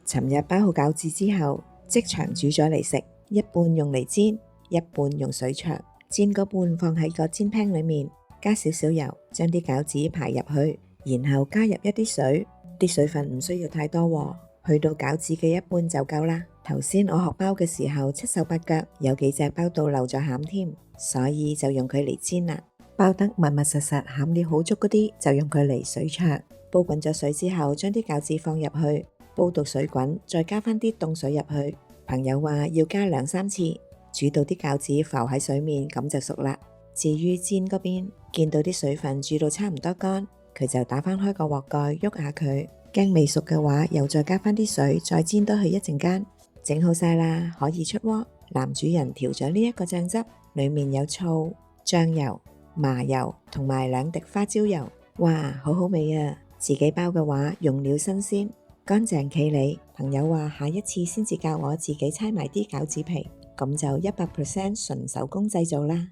尋日包好餃子之後，即場煮咗嚟食，一半用嚟煎，一半用水灼。煎嗰半放喺個煎 pan 裏面，加少少油，將啲餃子排入去，然後加入一啲水，啲水分唔需要太多喎，去到餃子嘅一半就夠啦。頭先我學包嘅時候七手八腳，有幾隻包到漏咗餡添，所以就用佢嚟煎啦。包得密密實實，餡料好足嗰啲就用佢嚟水灼。煲滾咗水之後，將啲餃子放入去，煲到水滾，再加返啲凍水入去。朋友話要加2-3次，煮到啲餃子浮喺水面，咁就熟啦。至於煎嗰邊，見到啲水分煮到差唔多乾，佢就打返開個鑊蓋，喐下佢，驚未熟嘅話，又再加返啲水，再煎多佢一陣間。整好晒啦，可以出鍋。男主人調咗呢一個醬汁，裏面有醋、醬油、麻油同埋2滴花椒油，哇，好好味啊！自己包嘅話，用料新鮮，乾淨企理。朋友話下一次先至教我自己搓埋啲餃子皮，咁就100% 純手工製造啦。